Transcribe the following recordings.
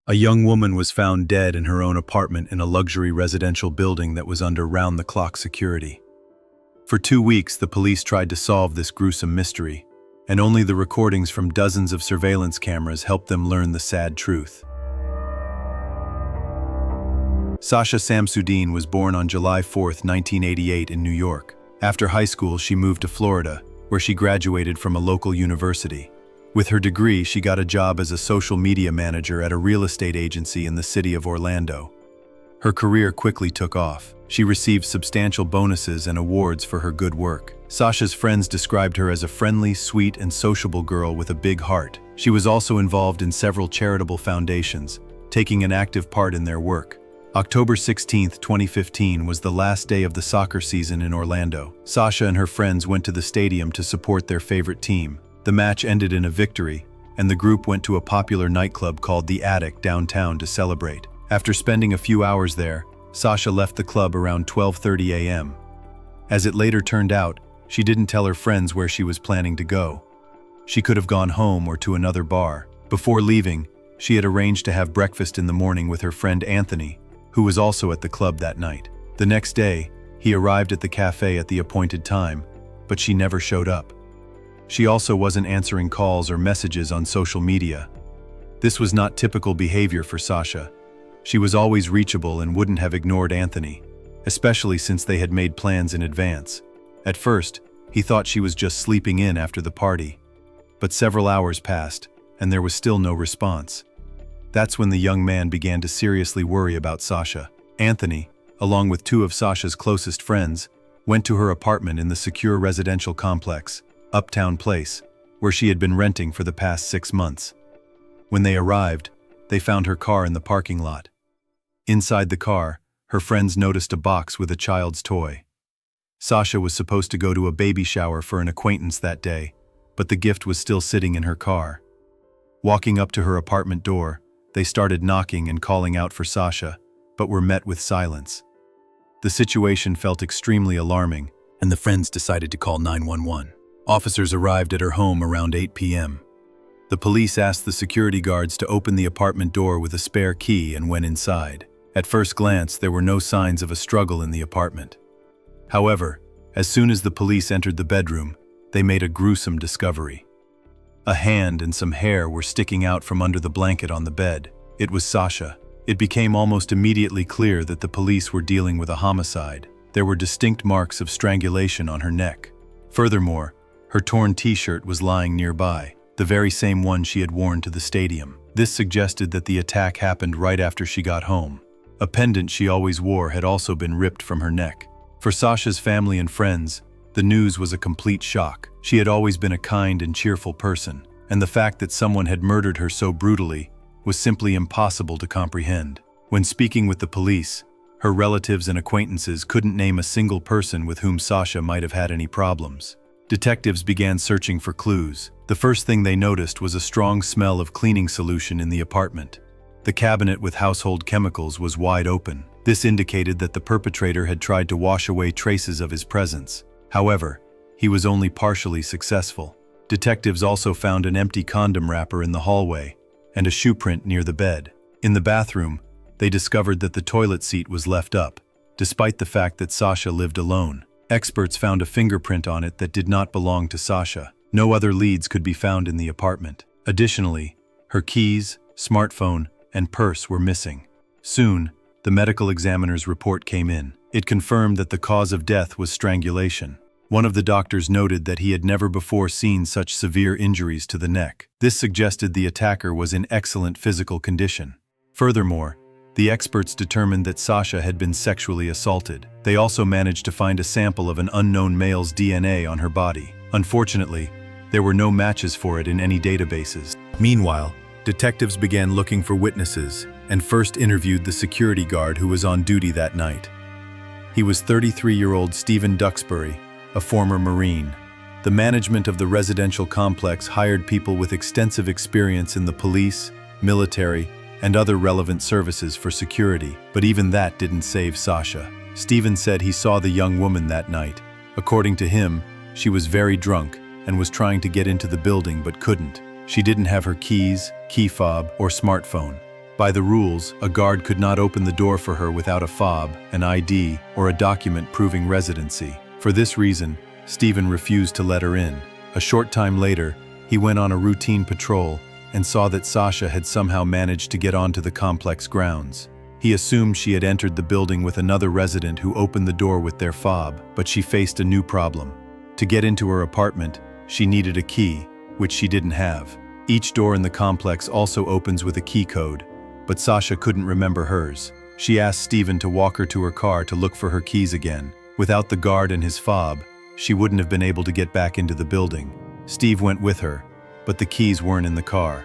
A young woman was found dead in her own apartment in a luxury residential building that was under round-the-clock security. For 2 weeks, the police tried to solve this gruesome mystery, and only the recordings from dozens of surveillance cameras helped them learn the sad truth. Sasha Samsudean was born on July 4, 1988 in New York. After high school, she moved to Florida, where she graduated from a local university. With her degree, she got a job as a social media manager at a real estate agency in the city of Orlando. Her career quickly took off. She received substantial bonuses and awards for her good work. Sasha's friends described her as a friendly, sweet, and sociable girl with a big heart. She was also involved in several charitable foundations, taking an active part in their work. October 16, 2015 was the last day of the soccer season in Orlando. Sasha and her friends went to the stadium to support their favorite team. The match ended in a victory, and the group went to a popular nightclub called The Attic downtown to celebrate. After spending a few hours there, Sasha left the club around 12:30 a.m. As it later turned out, she didn't tell her friends where she was planning to go. She could have gone home or to another bar. Before leaving, she had arranged to have breakfast in the morning with her friend Anthony, who was also at the club that night. The next day, he arrived at the cafe at the appointed time, but she never showed up. She also wasn't answering calls or messages on social media. This was not typical behavior for Sasha. She was always reachable and wouldn't have ignored Anthony, especially since they had made plans in advance. At first, he thought she was just sleeping in after the party. But several hours passed, and there was still no response. That's when the young man began to seriously worry about Sasha. Anthony, along with 2 of Sasha's closest friends, went to her apartment in the secure residential complex, Uptown Place, where she had been renting for the past 6 months. When they arrived, they found her car in the parking lot. Inside the car, her friends noticed a box with a child's toy. Sasha was supposed to go to a baby shower for an acquaintance that day, but the gift was still sitting in her car. Walking up to her apartment door, they started knocking and calling out for Sasha, but were met with silence. The situation felt extremely alarming, and the friends decided to call 911. Officers arrived at her home around 8 p.m. The police asked the security guards to open the apartment door with a spare key and went inside. At first glance, there were no signs of a struggle in the apartment. However, as soon as the police entered the bedroom, they made a gruesome discovery. A hand and some hair were sticking out from under the blanket on the bed. It was Sasha. It became almost immediately clear that the police were dealing with a homicide. There were distinct marks of strangulation on her neck. Furthermore, her torn t-shirt was lying nearby, the very same one she had worn to the stadium. This suggested that the attack happened right after she got home. A pendant she always wore had also been ripped from her neck. For Sasha's family and friends, the news was a complete shock. She had always been a kind and cheerful person, and the fact that someone had murdered her so brutally was simply impossible to comprehend. When speaking with the police, her relatives and acquaintances couldn't name a single person with whom Sasha might have had any problems. Detectives began searching for clues. The first thing they noticed was a strong smell of cleaning solution in the apartment. The cabinet with household chemicals was wide open. This indicated that the perpetrator had tried to wash away traces of his presence. However, he was only partially successful. Detectives also found an empty condom wrapper in the hallway and a shoe print near the bed. In the bathroom, they discovered that the toilet seat was left up, despite the fact that Sasha lived alone. Experts found a fingerprint on it that did not belong to Sasha. No other leads could be found in the apartment. Additionally, her keys, smartphone, and purse were missing. Soon, the medical examiner's report came in. It confirmed that the cause of death was strangulation. One of the doctors noted that he had never before seen such severe injuries to the neck. This suggested the attacker was in excellent physical condition. Furthermore, the experts determined that Sasha had been sexually assaulted. They also managed to find a sample of an unknown male's DNA on her body. Unfortunately, there were no matches for it in any databases. Meanwhile, detectives began looking for witnesses and first interviewed the security guard who was on duty that night. He was 33-year-old Stephen Duxbury, a former Marine. The management of the residential complex hired people with extensive experience in the police, military, and other relevant services for security, but even that didn't save Sasha. Stephen said he saw the young woman that night. According to him, she was very drunk and was trying to get into the building but couldn't. She didn't have her keys, key fob, or smartphone. By the rules, a guard could not open the door for her without a fob, an ID, or a document proving residency. For this reason, Stephen refused to let her in. A short time later, he went on a routine patrol and saw that Sasha had somehow managed to get onto the complex grounds. He assumed she had entered the building with another resident who opened the door with their fob, but she faced a new problem. To get into her apartment, she needed a key, which she didn't have. Each door in the complex also opens with a key code, but Sasha couldn't remember hers. She asked Stephen to walk her to her car to look for her keys again. Without the guard and his fob, she wouldn't have been able to get back into the building. Steve went with her, but the keys weren't in the car.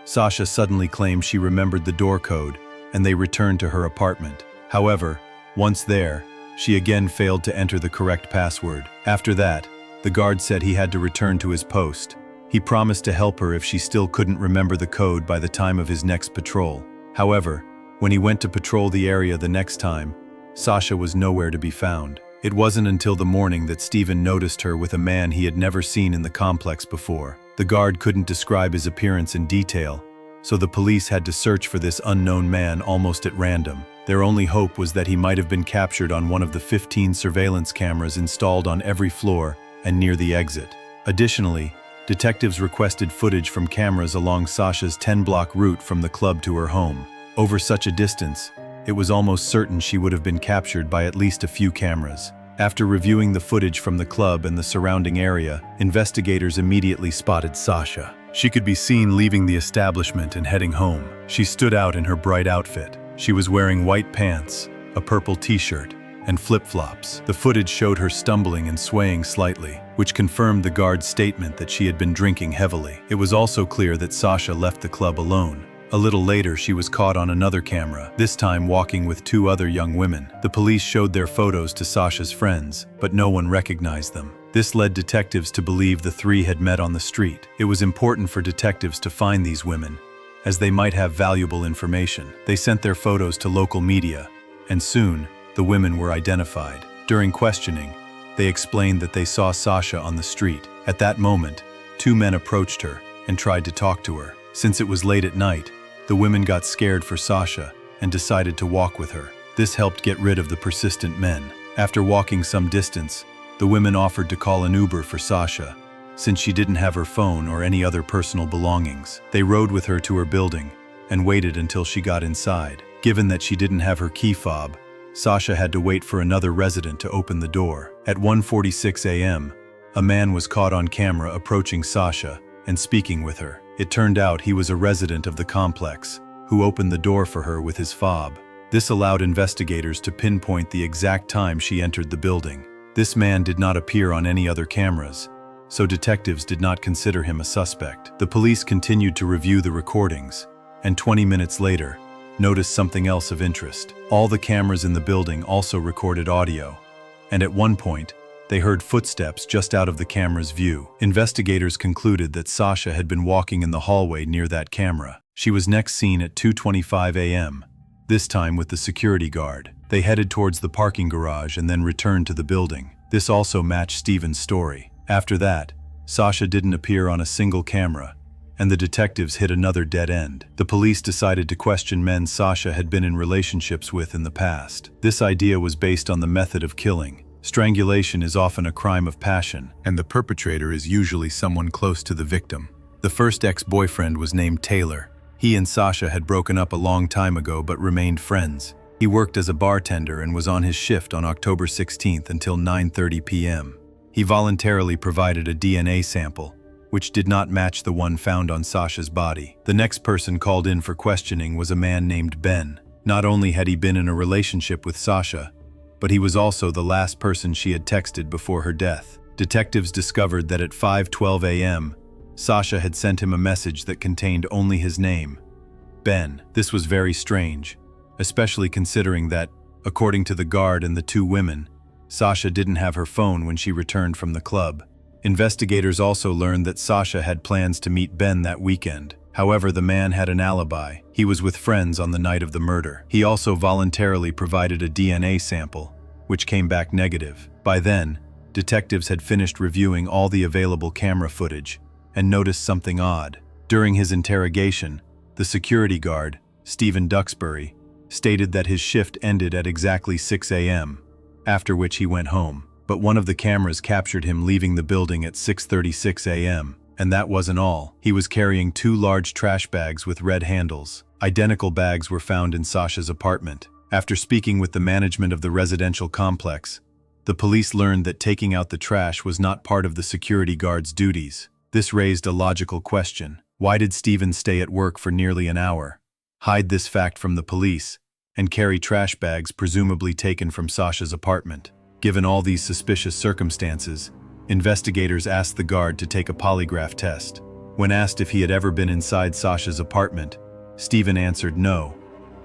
Sasha suddenly claimed she remembered the door code, and they returned to her apartment. However, once there, she again failed to enter the correct password. After that, the guard said he had to return to his post. He promised to help her if she still couldn't remember the code by the time of his next patrol. However, when he went to patrol the area the next time, Sasha was nowhere to be found. It wasn't until the morning that Stephen noticed her with a man he had never seen in the complex before. The guard couldn't describe his appearance in detail, so the police had to search for this unknown man almost at random. Their only hope was that he might have been captured on one of the 15 surveillance cameras installed on every floor and near the exit. Additionally, detectives requested footage from cameras along Sasha's 10-block route from the club to her home. Over such a distance, it was almost certain she would have been captured by at least a few cameras. After reviewing the footage from the club and the surrounding area, investigators immediately spotted Sasha. She could be seen leaving the establishment and heading home. She stood out in her bright outfit. She was wearing white pants, a purple t-shirt, and flip-flops. The footage showed her stumbling and swaying slightly, which confirmed the guard's statement that she had been drinking heavily. It was also clear that Sasha left the club alone. A little later, she was caught on another camera, this time walking with two other young women. The police showed their photos to Sasha's friends, but no one recognized them. This led detectives to believe the three had met on the street. It was important for detectives to find these women, as they might have valuable information. They sent their photos to local media, and soon, the women were identified. During questioning, they explained that they saw Sasha on the street. At that moment, two men approached her and tried to talk to her. Since it was late at night, the women got scared for Sasha and decided to walk with her. This helped get rid of the persistent men. After walking some distance, the women offered to call an Uber for Sasha, since she didn't have her phone or any other personal belongings. They rode with her to her building and waited until she got inside. Given that she didn't have her key fob, Sasha had to wait for another resident to open the door. At 1:46 a.m., a man was caught on camera approaching Sasha and speaking with her. It turned out he was a resident of the complex, who opened the door for her with his fob. This allowed investigators to pinpoint the exact time she entered the building. This man did not appear on any other cameras, so detectives did not consider him a suspect. The police continued to review the recordings, and 20 minutes later, noticed something else of interest. All the cameras in the building also recorded audio, and at one point, they heard footsteps just out of the camera's view. Investigators concluded that Sasha had been walking in the hallway near that camera. She was next seen at 2:25 a.m., this time with the security guard. They headed towards the parking garage and then returned to the building. This also matched Stephen's story. After that, Sasha didn't appear on a single camera, and the detectives hit another dead end. The police decided to question men Sasha had been in relationships with in the past. This idea was based on the method of killing. Strangulation is often a crime of passion, and the perpetrator is usually someone close to the victim. The first ex-boyfriend was named Taylor. He and Sasha had broken up a long time ago but remained friends. He worked as a bartender and was on his shift on October 16th until 9:30 p.m. He voluntarily provided a DNA sample, which did not match the one found on Sasha's body. The next person called in for questioning was a man named Ben. Not only had he been in a relationship with Sasha, but he was also the last person she had texted before her death. Detectives discovered that at 5:12 a.m., Sasha had sent him a message that contained only his name, Ben. This was very strange, especially considering that, according to the guard and the two women, Sasha didn't have her phone when she returned from the club. Investigators also learned that Sasha had plans to meet Ben that weekend. However, the man had an alibi. He was with friends on the night of the murder. He also voluntarily provided a DNA sample, which came back negative. By then, detectives had finished reviewing all the available camera footage and noticed something odd. During his interrogation, the security guard Stephen Duxbury, stated that his shift ended at exactly 6 a.m., after which he went home. But one of the cameras captured him leaving the building at 6:36 a.m. And that wasn't all. He was carrying 2 large trash bags with red handles. Identical bags were found in Sasha's apartment. After speaking with the management of the residential complex, the police learned that taking out the trash was not part of the security guard's duties. This raised a logical question. Why did Stephen stay at work for nearly an hour, hide this fact from the police, and carry trash bags presumably taken from Sasha's apartment? Given all these suspicious circumstances, investigators asked the guard to take a polygraph test. When asked if he had ever been inside Sasha's apartment, Stephen answered no,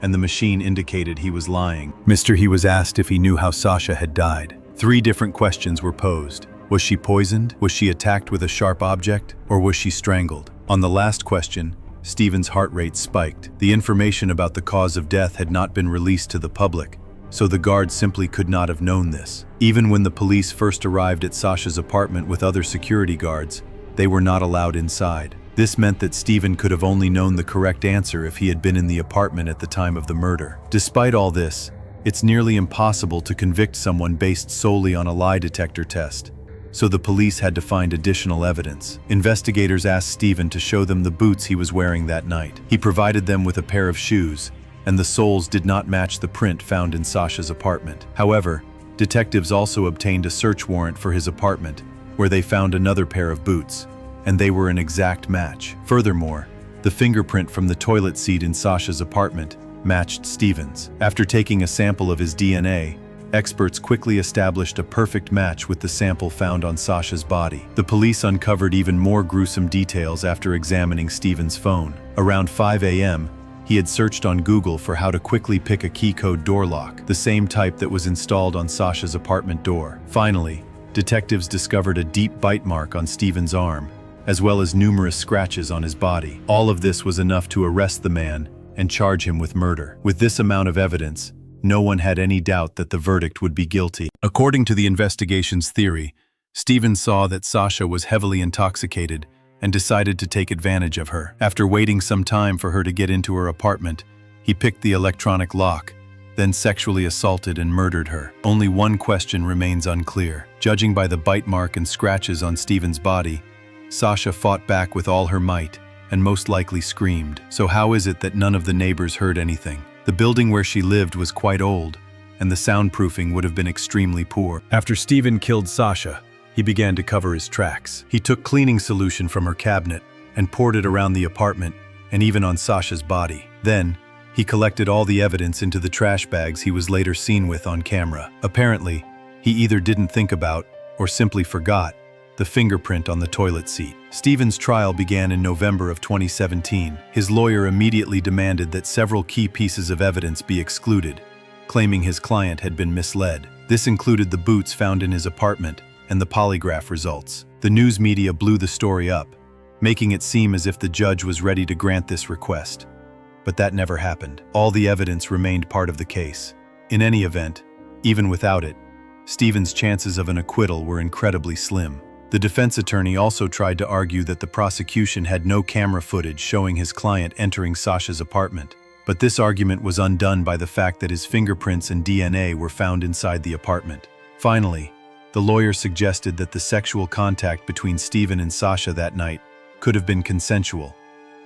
and the machine indicated he was lying. He was asked if he knew how Sasha had died. 3 different questions were posed. Was she poisoned? Was she attacked with a sharp object? Or was she strangled? On the last question, Stephen's heart rate spiked. The information about the cause of death had not been released to the public, so the guard simply could not have known this. Even when the police first arrived at Sasha's apartment with other security guards, they were not allowed inside. This meant that Stephen could have only known the correct answer if he had been in the apartment at the time of the murder. Despite all this, it's nearly impossible to convict someone based solely on a lie detector test, so the police had to find additional evidence. Investigators asked Stephen to show them the boots he was wearing that night. He provided them with a pair of shoes, and the soles did not match the print found in Sasha's apartment. However, detectives also obtained a search warrant for his apartment, where they found another pair of boots, and they were an exact match. Furthermore, the fingerprint from the toilet seat in Sasha's apartment matched Stephen's. After taking a sample of his DNA, experts quickly established a perfect match with the sample found on Sasha's body. The police uncovered even more gruesome details after examining Stephen's phone. Around 5 a.m., he had searched on Google for how to quickly pick a key code door lock, the same type that was installed on Sasha's apartment door. Finally, detectives discovered a deep bite mark on Stephen's arm, as well as numerous scratches on his body. All of this was enough to arrest the man and charge him with murder. With this amount of evidence, no one had any doubt that the verdict would be guilty. According to the investigation's theory, Stephen saw that Sasha was heavily intoxicated and decided to take advantage of her. After waiting some time for her to get into her apartment, he picked the electronic lock, then sexually assaulted and murdered her. Only one question remains unclear. Judging by the bite mark and scratches on Stephen's body, Sasha fought back with all her might and most likely screamed. So how is it that none of the neighbors heard anything? The building where she lived was quite old, and the soundproofing would have been extremely poor. After Stephen killed Sasha, he began to cover his tracks. He took cleaning solution from her cabinet and poured it around the apartment and even on Sasha's body. Then, he collected all the evidence into the trash bags he was later seen with on camera. Apparently, he either didn't think about, or simply forgot, the fingerprint on the toilet seat. Stephen's trial began in November of 2017. His lawyer immediately demanded that several key pieces of evidence be excluded, claiming his client had been misled. This included the boots found in his apartment and the polygraph results. The news media blew the story up, making it seem as if the judge was ready to grant this request. But that never happened. All the evidence remained part of the case. In any event, even without it, Stephen's chances of an acquittal were incredibly slim. The defense attorney also tried to argue that the prosecution had no camera footage showing his client entering Sasha's apartment, but this argument was undone by the fact that his fingerprints and DNA were found inside the apartment. Finally, the lawyer suggested that the sexual contact between Stephen and Sasha that night could have been consensual,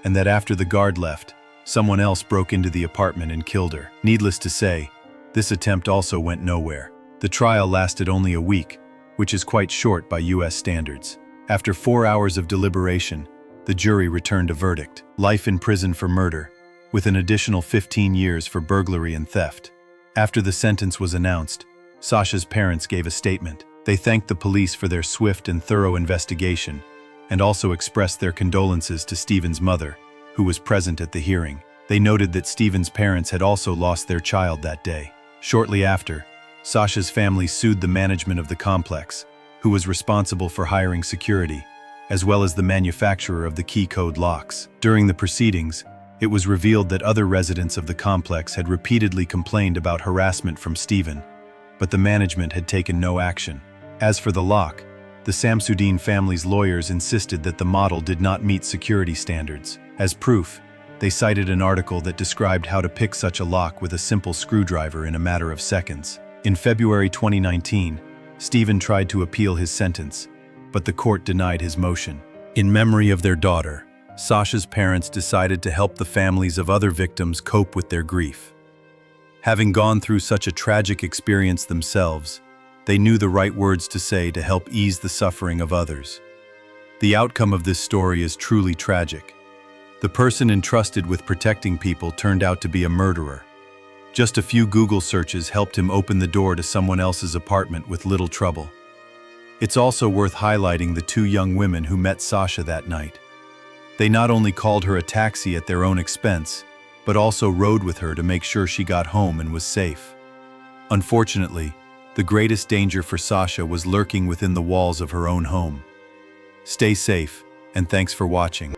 and that after the guard left, someone else broke into the apartment and killed her. Needless to say, this attempt also went nowhere. The trial lasted only a week, which is quite short by U.S. standards. After 4 hours of deliberation, the jury returned a verdict: life in prison for murder, with an additional 15 years for burglary and theft. After the sentence was announced, Sasha's parents gave a statement. They thanked the police for their swift and thorough investigation, and also expressed their condolences to Stephen's mother, who was present at the hearing. They noted that Stephen's parents had also lost their child that day. Shortly after, Sasha's family sued the management of the complex, who was responsible for hiring security, as well as the manufacturer of the key code locks. During the proceedings, it was revealed that other residents of the complex had repeatedly complained about harassment from Stephen, but the management had taken no action. As for the lock, the Samsudean family's lawyers insisted that the model did not meet security standards. As proof, They cited an article that described how to pick such a lock with a simple screwdriver in a matter of seconds. In February 2019, Stephen tried to appeal his sentence, but the court denied his motion. In memory of their daughter, Sasha's parents decided to help the families of other victims cope with their grief. Having gone through such a tragic experience themselves, they knew the right words to say to help ease the suffering of others. The outcome of this story is truly tragic. The person entrusted with protecting people turned out to be a murderer. Just a few Google searches helped him open the door to someone else's apartment with little trouble. It's also worth highlighting the two young women who met Sasha that night. They not only called her a taxi at their own expense, but also rode with her to make sure she got home and was safe. Unfortunately, the greatest danger for Sasha was lurking within the walls of her own home. Stay safe, and thanks for watching.